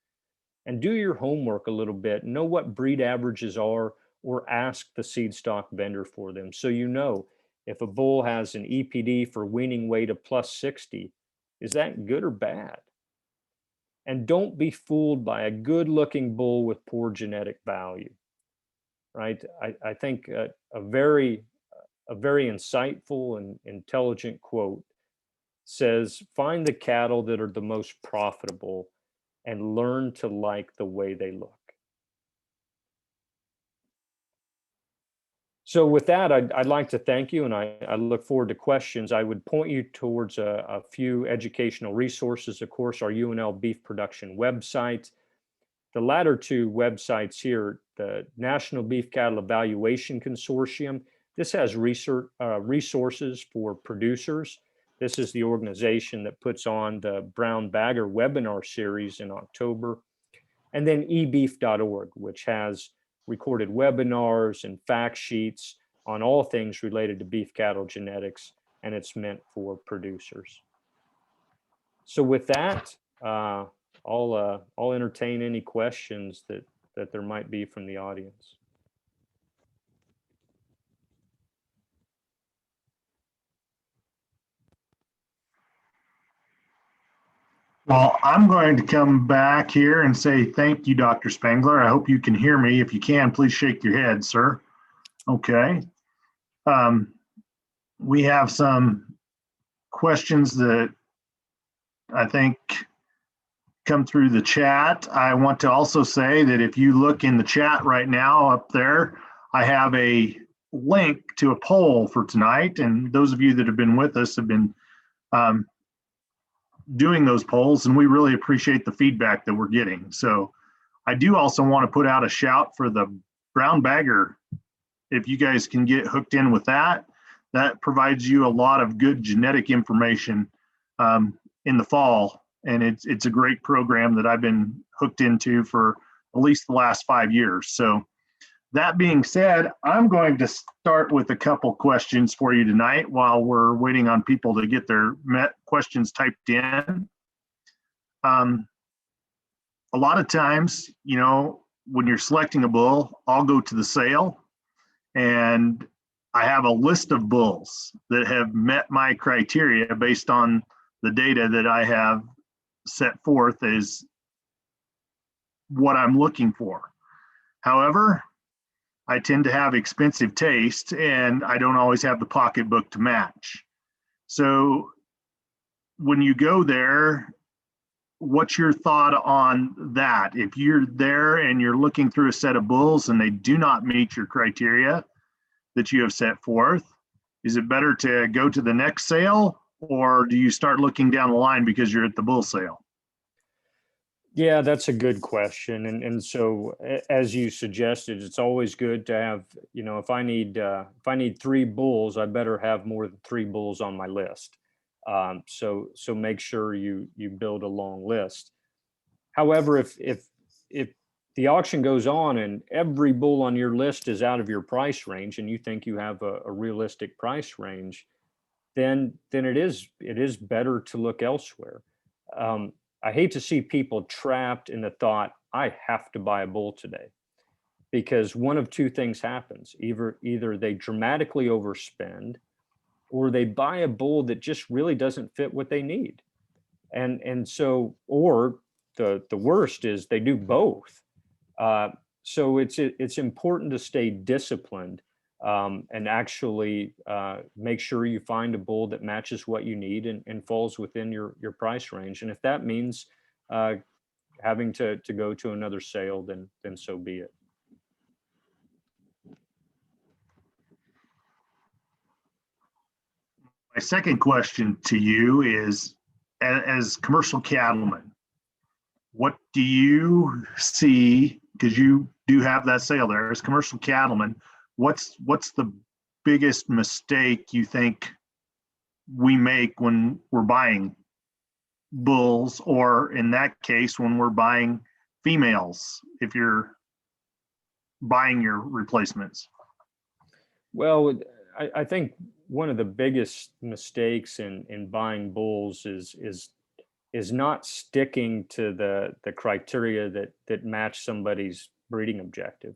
And do your homework a little bit. Know what breed averages are, or ask the seed stock vendor for them so you know if a bull has an EPD for weaning weight of plus 60, is that good or bad? And don't be fooled by a good-looking bull with poor genetic value. Right? I think a very insightful and intelligent quote says, find the cattle that are the most profitable and learn to like the way they look. So with that, I'd like to thank you, and I look forward to questions. I would point you towards a few educational resources. Of course, our UNL beef production website. The latter two websites here, the National Beef Cattle Evaluation Consortium, this has resources for producers. This is the organization that puts on the Brown Bagger webinar series in October. And then ebeef.org, which has recorded webinars and fact sheets all things related to beef cattle genetics, and it's meant for producers. So with that, I'll entertain any questions that there might be from the audience. Well, I'm going to come back here and say thank you, Dr. Spangler. I hope you can hear me. If you can, please shake your head, sir. Okay. We have some questions that I think come through the chat. I want to also say that if you look in the chat right now up there, I have a link to a poll for tonight. And those of you that have been with us have been doing those polls, and we really appreciate the feedback that we're getting. So I do also want to put out a shout for the brown bagger. If you guys can get hooked in with that, that provides you a lot of good genetic information in the fall. And it's a great program that I've been hooked into for at least the last 5 years. So that being said, I'm going to start with a couple questions for you tonight while we're waiting on people to get their questions typed in. A lot of times, you know, when you're selecting a bull, I'll go to the sale and I have a list of bulls that have met my criteria based on the data that I have set forth as what I'm looking for. However, I tend to have expensive taste and I don't always have the pocketbook to match. So when you go there, what's your thought on that? If you're there and you're looking through a set of bulls and they do not meet your criteria that you have set forth, is it better to go to the next sale, or do you start looking down the line because you're at the bull sale? Yeah, that's a good question. And so as you suggested, it's always good to have, you know, if I need 3 bulls, I better have more than 3 bulls on my list. So make sure you build a long list. However, if the auction goes on and every bull on your list is out of your price range and you think you have a realistic price range, then it is better to look elsewhere. I hate to see people trapped in the thought, I have to buy a bull today, because one of 2 things happens. Either they dramatically overspend, or they buy a bull that just really doesn't fit what they need. And so, or the worst is they do both. So it's important to stay disciplined and actually make sure you find a bull that matches what you need and falls within your price range. And if that means having to go to another sale, then so be it. My second question to you is, as commercial cattlemen, what do you see, because you do have that sale there, as commercial cattlemen, what's the biggest mistake you think we make when we're buying bulls, or in that case, when we're buying females, if you're buying your replacements? Well, I think one of the biggest mistakes in buying bulls is not sticking to the criteria that match somebody's breeding objective,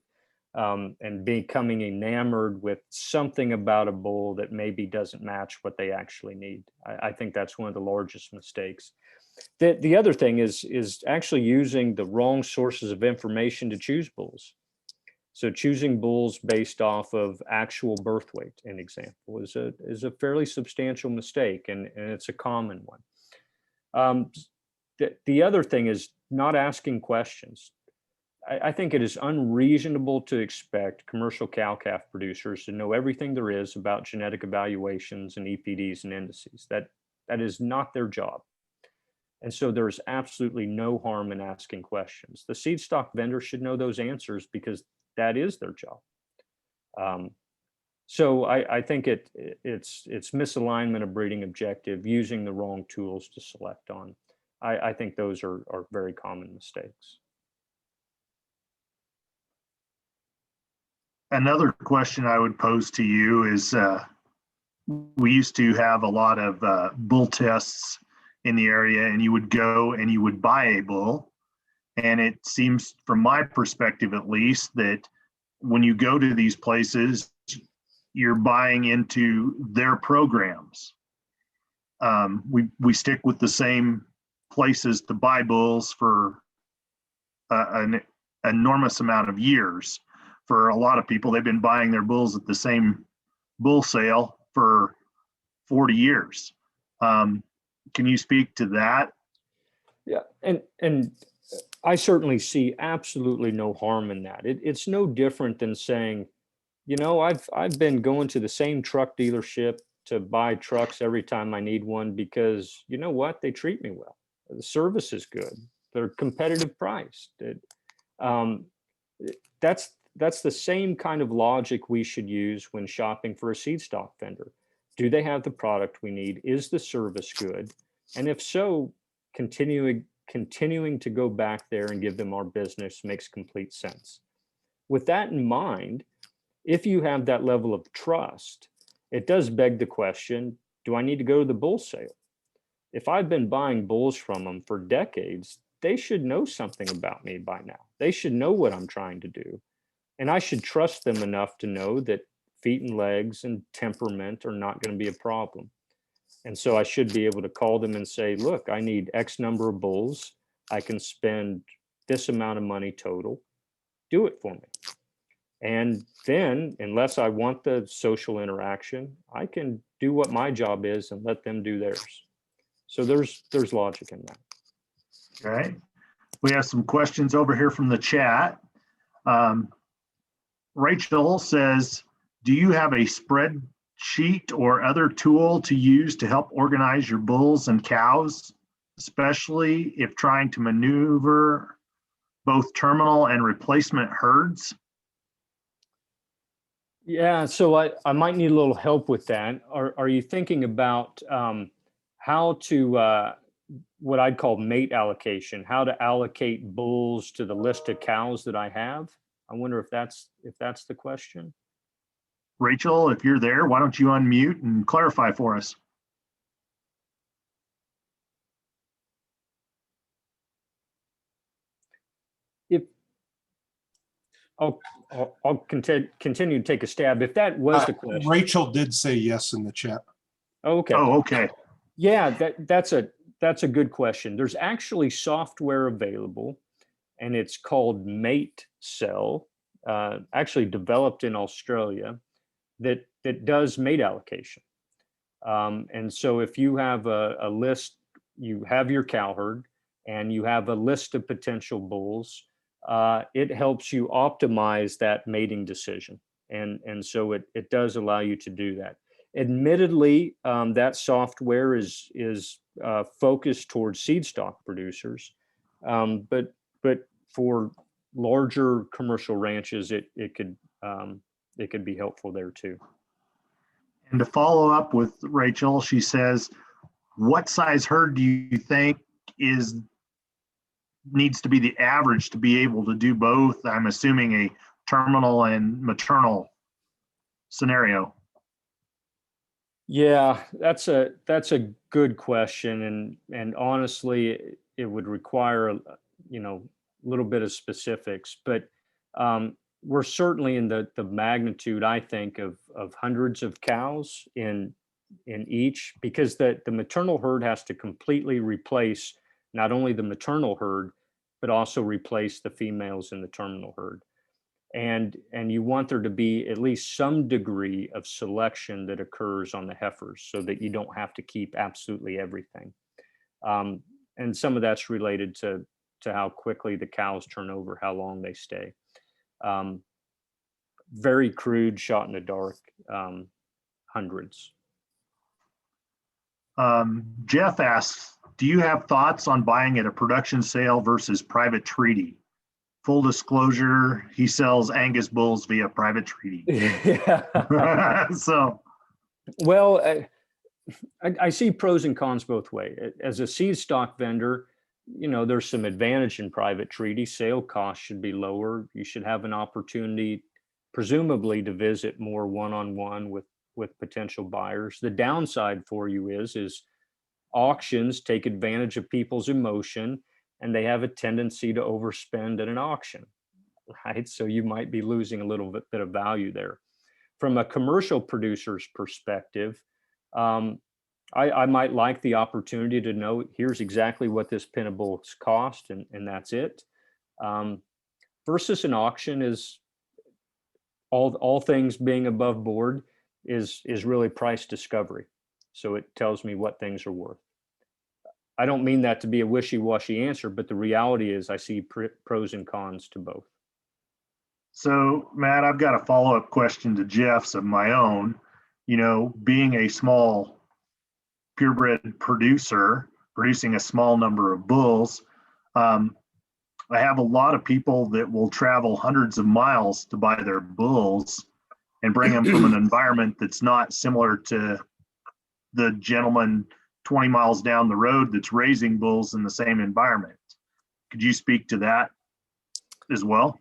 and becoming enamored with something about a bull that maybe doesn't match what they actually need. I think that's one of the largest mistakes. The other thing is actually using the wrong sources of information to choose bulls. So choosing bulls based off of actual birth weight, an example, is a fairly substantial mistake, and it's a common one. The other thing is not asking questions. I think it is unreasonable to expect commercial cow-calf producers to know everything there is about genetic evaluations and EPDs and indices. That is not their job. And so there's absolutely no harm in asking questions. The seed stock vendor should know those answers because that is their job. So I think it's misalignment of breeding objective, using the wrong tools to select on. I think those are very common mistakes. Another question I would pose to you is, we used to have a lot of bull tests in the area, and you would go and you would buy a bull. And it seems, from my perspective at least, that when you go to these places, you're buying into their programs. We stick with the same places to buy bulls for an enormous amount of years. For a lot of people, they've been buying their bulls at the same bull sale for 40 years. Can you speak to that? Yeah, and I certainly see absolutely no harm in that. It's no different than saying, you know, I've been going to the same truck dealership to buy trucks every time I need one because, you know what, they treat me well. The service is good. They're competitive priced. That's the same kind of logic we should use when shopping for a seed stock vendor. Do they have the product we need? Is the service good? And if so, continuing to go back there and give them our business makes complete sense. With that in mind, if you have that level of trust, it does beg the question, do I need to go to the bull sale? If I've been buying bulls from them for decades, they should know something about me by now. They should know what I'm trying to do. And I should trust them enough to know that feet and legs and temperament are not going to be a problem. And so I should be able to call them and say, look, I need X number of bulls. I can spend this amount of money total. Do it for me. And then, unless I want the social interaction, I can do what my job is and let them do theirs. So there's logic in that. Okay. We have some questions over here from the chat. Rachel says, do you have a spreadsheet or other tool to use to help organize your bulls and cows, especially if trying to maneuver both terminal and replacement herds? Yeah, so I might need a little help with that. Are you thinking about how to, what I'd call mate allocation, how to allocate bulls to the list of cows that I have? I wonder if that's the question. Rachel, if you're there, why don't you unmute and clarify for us? If I'll continue to take a stab. If that was the question. Rachel did say yes in the chat. Okay. Oh, okay. Yeah, that's a good question. There's actually software available, and it's called Mate Cell, actually developed in Australia, that does mate allocation. And so if you have a list, you have your cow herd, and you have a list of potential bulls, it helps you optimize that mating decision. And so it does allow you to do that. Admittedly, that software is focused towards seed stock producers, but for larger commercial ranches, it could be helpful there too. And to follow up with Rachel, she says, what size herd do you think needs to be the average to be able to do both? I'm assuming a terminal and maternal scenario. Yeah, that's a good question, and honestly, it would require a little bit of specifics, but we're certainly in the magnitude, I think, of hundreds of cows in each, because the maternal herd has to completely replace not only the maternal herd, but also replace the females in the terminal herd. And you want there to be at least some degree of selection that occurs on the heifers so that you don't have to keep absolutely everything. And some of that's related to how quickly the cows turn over, how long they stay. Very crude, shot in the dark, hundreds. Jeff asks, do you have thoughts on buying at a production sale versus private treaty? Full disclosure, he sells Angus bulls via private treaty. Yeah. So, well, I see pros and cons both ways. As a seed stock vendor, there's some advantage in private treaty. Sale costs should be lower. You should have an opportunity presumably to visit more one-on-one with potential buyers. The downside for you is auctions take advantage of people's emotion, and they have a tendency to overspend at an auction, right? So you might be losing a little bit of value there. From a commercial producer's perspective, I might like the opportunity to know, here's exactly what this pinnable's cost, and that's it. Versus an auction is all things being above board is really price discovery. So it tells me what things are worth. I don't mean that to be a wishy-washy answer, but the reality is I see pros and cons to both. So, Matt, I've got a follow-up question to Jeff's of my own. You know, being a small purebred producer, producing a small number of bulls, I have a lot of people that will travel hundreds of miles to buy their bulls and bring them from an environment that's not similar to the gentleman 20 miles down the road that's raising bulls in the same environment. Could you speak to that as well?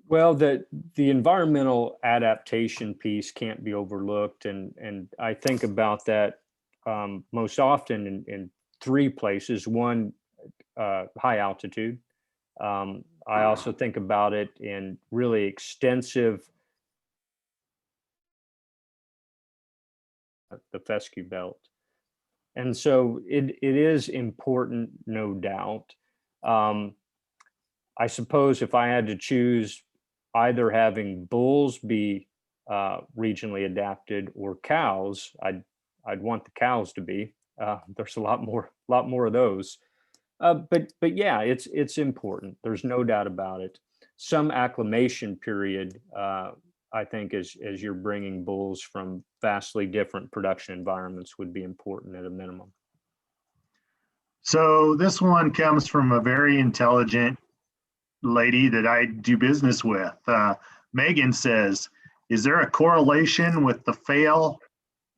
Well, the environmental adaptation piece can't be overlooked, and I think about that most often in three places. One, high altitude. I also think about it in really extensive, the fescue belt. And so it is important, no doubt. I suppose if I had to choose either having bulls be regionally adapted or cows, I'd want the cows to be. There's a lot more of those. But yeah, it's important. There's no doubt about it. Some acclimation period, I think, as you're bringing bulls from vastly different production environments, would be important at a minimum. So this one comes from a very intelligent lady that I do business with. Megan says, is there a correlation with the fail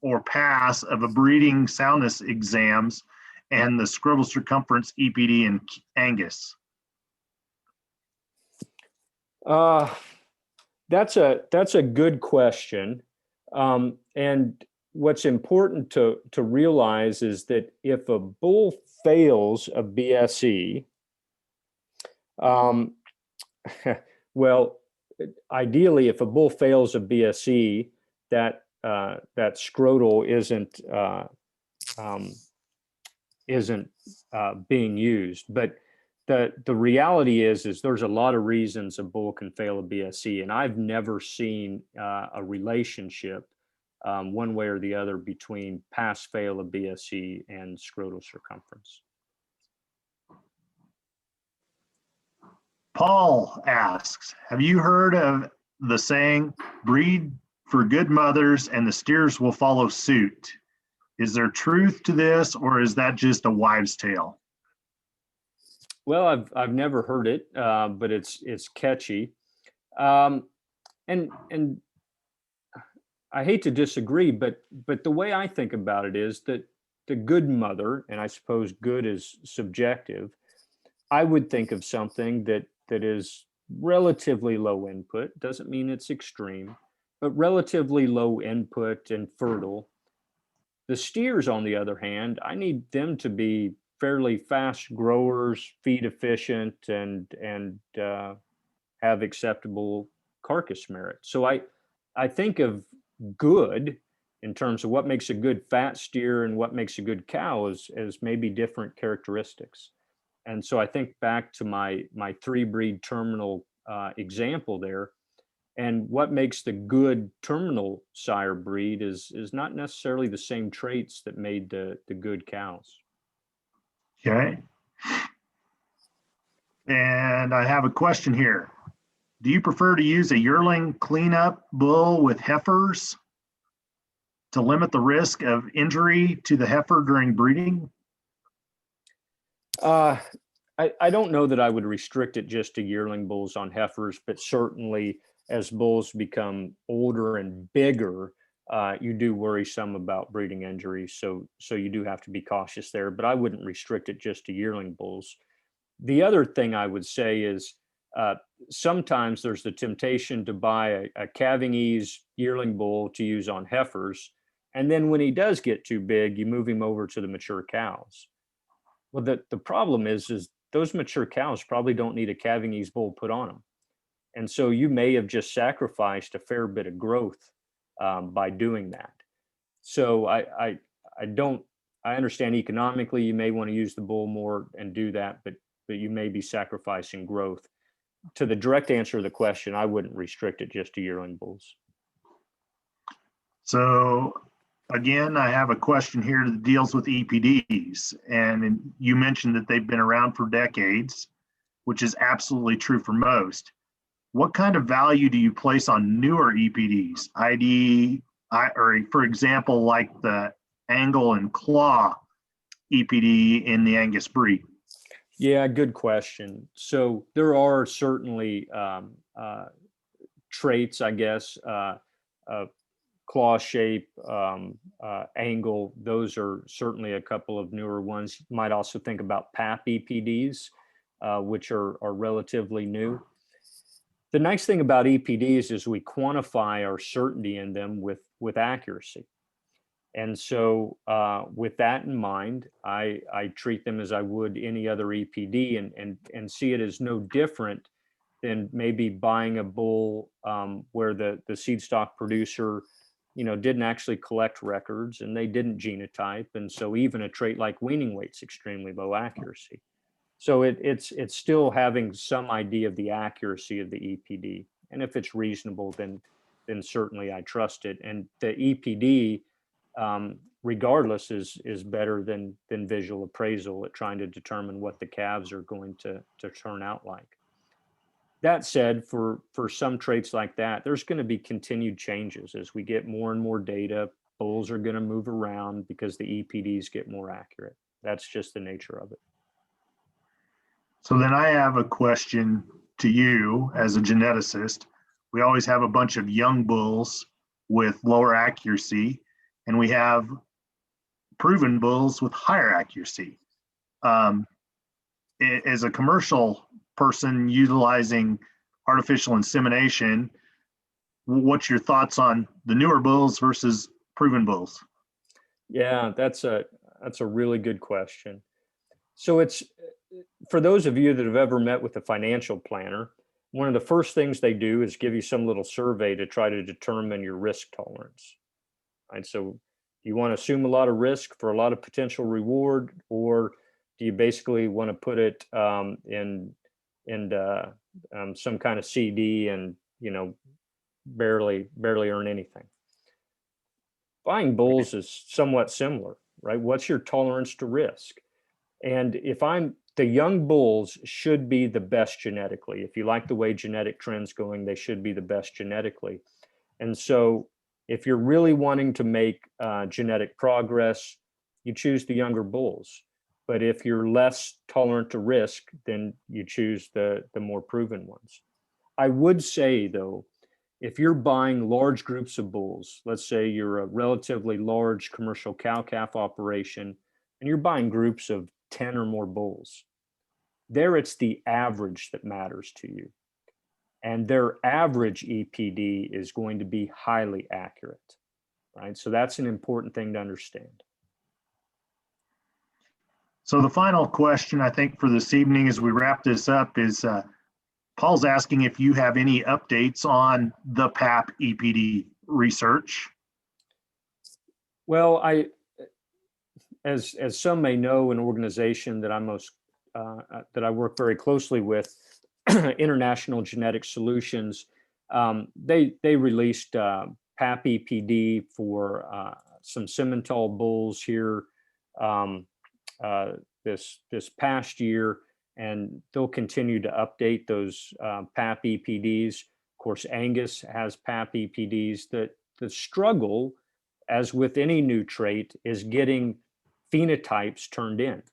or pass of a breeding soundness exams and the scrotal circumference EPD in Angus? That's a good question. And what's important to realize is that if a bull fails a BSE, well, ideally, if a bull fails a BSE, that scrotal isn't being used. But the reality is there's a lot of reasons a bull can fail a BSE, and I've never seen a relationship one way or the other between pass fail a BSE and scrotal circumference. Paul asks, have you heard of the saying, breed for good mothers and the steers will follow suit? Is there truth to this, or is that just a wives' tale? Well, I've never heard it, but it's catchy, and I hate to disagree, but the way I think about it is that the good mother, and I suppose good is subjective, I would think of something that is relatively low input. Doesn't mean it's extreme, but relatively low input and fertile. The steers, on the other hand, I need them to be fairly fast growers, feed efficient, and have acceptable carcass merit. So I think of good in terms of what makes a good fat steer and what makes a good cow as maybe different characteristics. And so I think back to my 3-breed terminal example there, and what makes the good terminal sire breed is not necessarily the same traits that made the good cows. Okay. And I have a question here. Do you prefer to use a yearling cleanup bull with heifers to limit the risk of injury to the heifer during breeding? I don't know that I would restrict it just to yearling bulls on heifers, but certainly as bulls become older and bigger, you do worry some about breeding injuries. So you do have to be cautious there, but I wouldn't restrict it just to yearling bulls. The other thing I would say is Sometimes there's the temptation to buy a calving ease yearling bull to use on heifers. And then when he does get too big, you move him over to the mature cows. Well, the problem is those mature cows probably don't need a calving ease bull put on them. And so you may have just sacrificed a fair bit of growth by doing that. So I understand economically you may want to use the bull more and do that, but you may be sacrificing growth. To the direct answer to the question, I wouldn't restrict it just to yearling bulls. So again, I have a question here that deals with EPDs. And you mentioned that they've been around for decades, which is absolutely true for most. What kind of value do you place on newer EPDs? Or for example, like the angle and claw EPD in the Angus breed? Yeah, good question. So there are certainly traits, I guess, claw shape, angle. Those are certainly a couple of newer ones. You might also think about PAP EPDs, which are relatively new. The nice thing about EPDs is we quantify our certainty in them with accuracy. And so with that in mind, I treat them as I would any other EPD and see it as no different than maybe buying a bull where the seed stock producer, didn't actually collect records and they didn't genotype. And so even a trait like weaning weight's extremely low accuracy. So it's still having some idea of the accuracy of the EPD. And if it's reasonable, then certainly I trust it. And the EPD, regardless, is better than visual appraisal at trying to determine what the calves are going to turn out like. That said, for some traits like that, there's going to be continued changes as we get more and more data. Bulls are going to move around because the EPDs get more accurate. That's just the nature of it. So then I have a question to you as a geneticist. We always have a bunch of young bulls with lower accuracy, and we have proven bulls with higher accuracy. As a commercial person utilizing artificial insemination, what's your thoughts on the newer bulls versus proven bulls? Yeah, that's a really good question. So it's, for those of you that have ever met with a financial planner, one of the first things they do is give you some little survey to try to determine your risk tolerance. Right? So do you want to assume a lot of risk for a lot of potential reward, or do you basically want to put it in some kind of CD and barely earn anything? Buying bulls is somewhat similar, right? What's your tolerance to risk? And the young bulls should be the best genetically. If you like the way genetic trends going, they should be the best genetically. And so if you're really wanting to make genetic progress, you choose the younger bulls. But if you're less tolerant to risk, then you choose the more proven ones. I would say, though, if you're buying large groups of bulls, let's say you're a relatively large commercial cow-calf operation, and you're buying groups of 10 or more bulls, there it's the average that matters to you. And their average EPD is going to be highly accurate, right? So that's an important thing to understand. So the final question, I think, for this evening as we wrap this up is Paul's asking if you have any updates on the PAP EPD research. Well, as some may know, an organization that that I work very closely with, International Genetic Solutions, they released PAP EPD for some Simmental bulls here this past year, and they'll continue to update those PAP EPDs. Of course, Angus has PAP EPDs. The struggle, as with any new trait, is getting phenotypes turned in.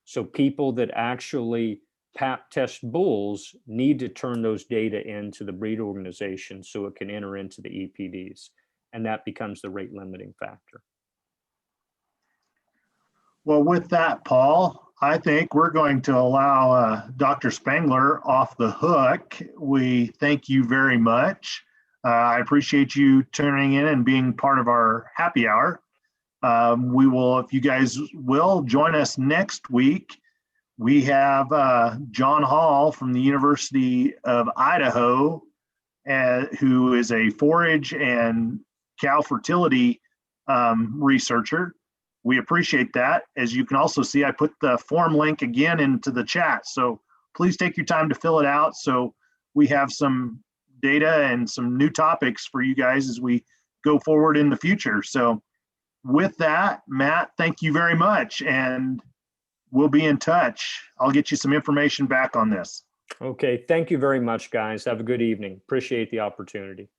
So people that actually PAP test bulls need to turn those data into the breed organization so it can enter into the EPDs, and that becomes the rate limiting factor. Well, with that, Paul, I think we're going to allow Dr. Spangler off the hook. We thank you very much. I appreciate you tuning in and being part of our happy hour. We will, if you guys will, join us next week. We have John Hall from the University of Idaho, who is a forage and cow fertility researcher. We appreciate that. As you can also see, I put the form link again into the chat. So please take your time to fill it out so we have some data and some new topics for you guys as we go forward in the future. So with that, Matt, thank you very much. And we'll be in touch. I'll get you some information back on this. Okay, thank you very much, guys. Have a good evening. Appreciate the opportunity.